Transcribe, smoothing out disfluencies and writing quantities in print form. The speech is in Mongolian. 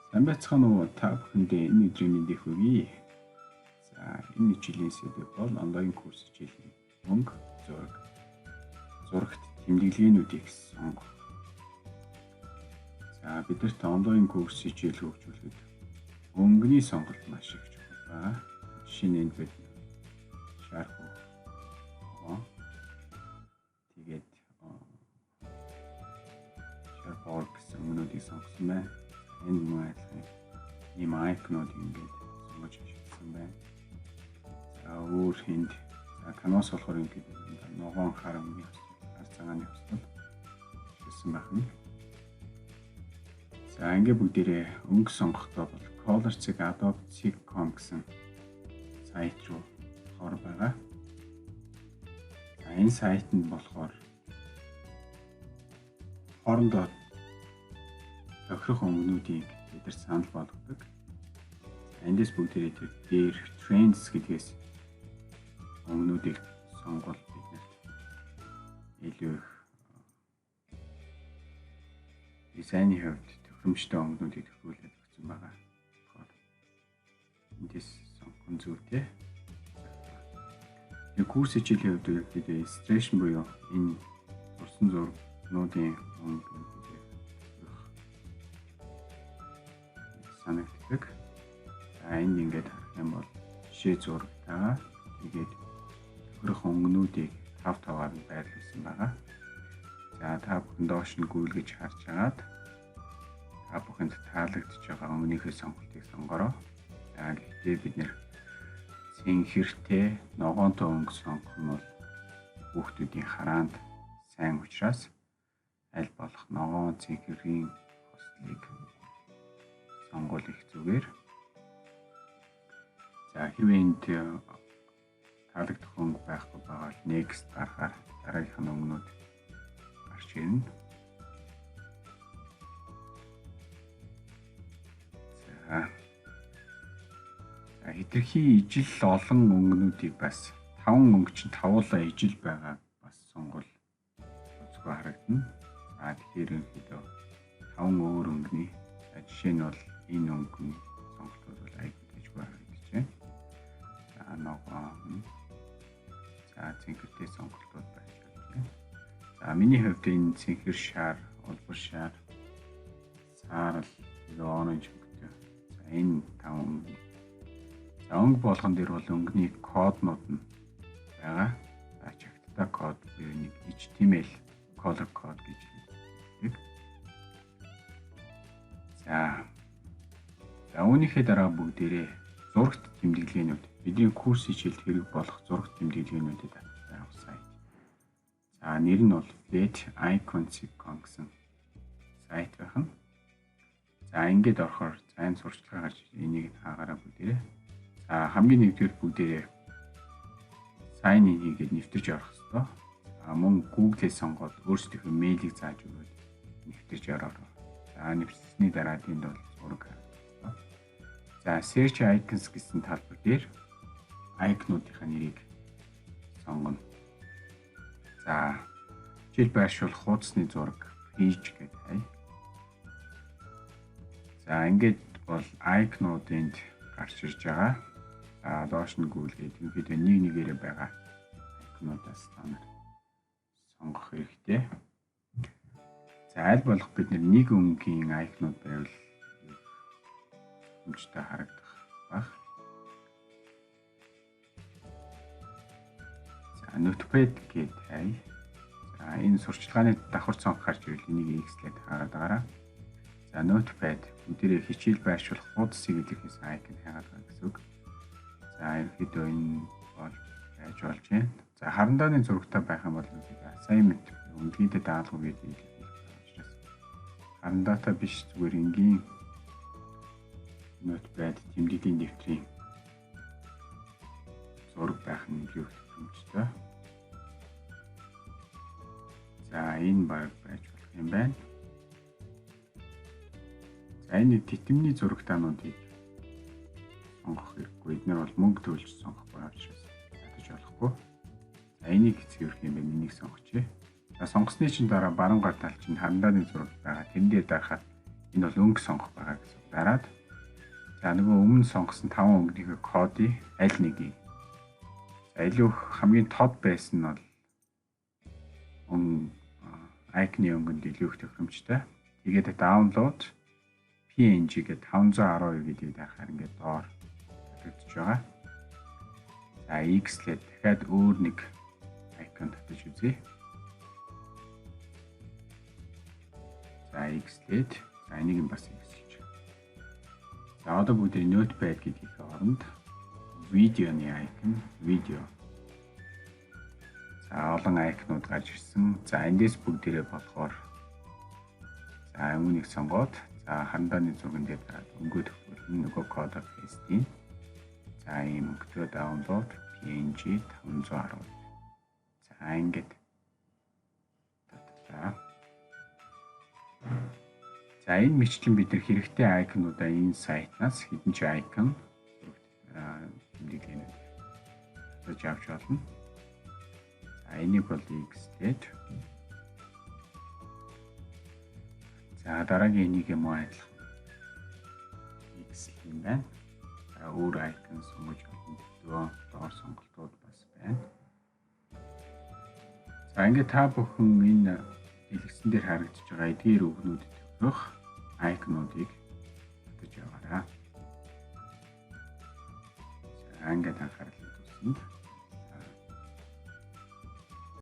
Сайн байцгаана уу та бүхэндээ энэ өдрийн мэндийг хүргэе. За энэ жилийн сэдэв бол онлайн курс хичээлийн мөнгө, зурагт тэмдэглэгээнүүдийг сонгох. За бидэрт онлайн курс хичээл хөгжүүлэхэд мөнгөний сонголт маш их чухал байна. Жишээ нь бид шарх тэгээд шарх гэсэн өмнөдийг сонгосон байна. Энэ маягийн ийм айкнууд ингээд сонгож ашигласан байна. За өөр хүнд канвас болохоор ингээд ногоон хар өмнө хар цагааны хөстөл ашигласан байна. За ингээд бүгдээрээ өнгө сонгохдоо бол colorcig.adobe.com гэсэн сайт руу хор байгаа. За энэ сайтанд болохоор хоорондоо тохирох өнгөнүүдийг бид нар санал болгодог. Эндээс бүгдээрээ тэр дээр trends гэдгээс өнгөнүүдийг сонгол биднэрт илүү их дизайны хувьд тохиромжтой өнгөнүүдийг тохируулж өгсөн байгаа. Эндээс сонгох нь зүйтэй. Энэ курс хичээлийн хувьд бид illustration буюу энэ зурсан зургнуудын өнгө санагддаг. За энд ингээд харах юм бол жишээ зурагтайгаа тэгээд тохирох өнгөнүүдийг тав таваар нь байрлуулсан байгаа. За та бүхэн доош нь гүйлгэж харж агаад та бүхэнд таалагдж байгаа өнгөнийхөө сонголтыг сонгороо. За гэхдээ бид нэр цэнхэртэй ногоонтой өнгө сонгох нь бол хүүхдүүдийн хараанд сайн учраас аль болох ногоон цэнхэрийн хослыг сонгол их зүгээр. За хэрвээ энд таалагдах өнгө байхгүй байгаа бол next гарахаар дараагийнх нь өнгөнүүд гарч ирнэ. За хэтэрхий ижил олон өнгөнүүдийг бас 5 өнгө чинь тавуулаа ижил байгаа бас сонгол үзгүй харагдана. За тэгэхээр ерөнхийдөө 5 өөр өнгөний жишээ нь бол энэ өнгөний сонголтууд бол айгүй дэжгүй харагдаж байна. За ногоон. За цэнхэртэй сонголтууд байж байна. За миний хувьд энэ цэнхэр шар, улбар шар, саарл, оранж өнгөтэй. За энэ 5 өнгө. За өнгө болгон дээр бол өнгөний коднууд нь байгаа. За чагттай код буюу нэг HTML color code гэж хэлдэг. За үүнийхээ дараа бүгдээрээ зурагт тэмдэглэгээнүүд бидний курс хичээлд хэрэг болох зурагт тэмдэглэгээнүүдэд авах сайт. За нэр нь бол flat.icon.com гэсэн сайт байна. За ингээд орохоор сайн сурчлагаа гарч энийг хаагаараа бүгдээрээ. За хамгийн нэгдүгээр бүгдээрээ sign in хийгээд нэвтэрч орох хэрэгтэй. Мөн Google-ээс сонгоод өөрсдийнхөө мэйлийг зааж өгөөд нэвтэрч ороорой. За нэвтэрсний дараа тэнд бол зураг харагдана. За search icons гэсэн талбар дээр icon-уудынхаа нэрийг сонгоно. За жишээл байршуул хуудасны зураг page гэдэг хай. За ингээд бол icon-ууд энд гарч ирж байгаа. За доош нь гүйлгээд ерөнхийдөө нэг нэгээрээ байгаа icon-уудаас та нар сонгох хэрэгтэй. За аль болох бид нэг өнгийн icon-ууд байвал хүчтэй харагдах баг. За notepad гэдэг хай. За энэ сурчлагын давхар цонх гарч ирвэл энийг X-лээд хаагаад байгаараа. За notepad бүгдээрээ хичээл байршуулах хуудасыг илэрхийлсэн icon хайгаад байгаа гэсэн үг. За ерөнхийдөө энэ бол байж болж байна. За харандааны зурагтай байх юм бол assignment өнгөтэй даалгав гэдэг илэрхийлэх учраас харандаатай биш зүгээр энгийн notepad тэмдэглэлийн дэвтрийн зураг байх нь илүү хэмжтэй. За энэ баг байж болох юм байна. За энэ титэмний зурагтаануудыг сонгох хэрэггүй. Эдгээр бол мөнгө төлж сонгох байгаа учраас ядаж болохгүй. За энийг хэцгэрх юм байна. Энийг сонгочихъя. За сонгосны чинь дараа баруун гар тал чинь харандааны зураг байгаа. Тэн дээр дарахад Энэ бол өнгө сонгох байгаа гэсэн. Дараад за нөгөө өмнө сонгосон 5 өнгөний кодыг аль нэгийг илүү хамгийн тод байсан нь бол icon-ы өнгөнд илүү их тохиромжтой. Тэгээд download PNG гэдэг 512 гэдэг дахиад ингээд доор тавьчихж байгаа. За X-лээд дахиад өөр нэг icon татаж үзье. За X-лээд за энийг бас X-лж. За одоо бүгд notepad гэдгийг оронд видеоны icon, видео. За олон icon-ууд гарч ирсэн. За эндээс бүгдээрээ болохоор за үүнийг сонгоод за хандааны зурган дээр дараад өнгөө төгөөлн нөгөө кодоо пэстийн. За ийм өнгөтэй download PNG 512. За ингээд за энэ мэтлэн бид нар хэрэгтэй icon-уудаа энэ сайтнаас хэдэн ч icon тэмдэглэнэ. Тэгж авч болно. За энийг бол X-лээд. За дараагийн энийг юм адилхан. X юм байна. За өөр icon сонгож болно. Доор сонголтууд бас байна. За ингээд та бүхэн энэ дэлгэцэн дээр харагдаж байгаа эдгээр өгнүүдэд тохирох icon-уудыг татаж яваарай. За ингээд анхаарал татсан.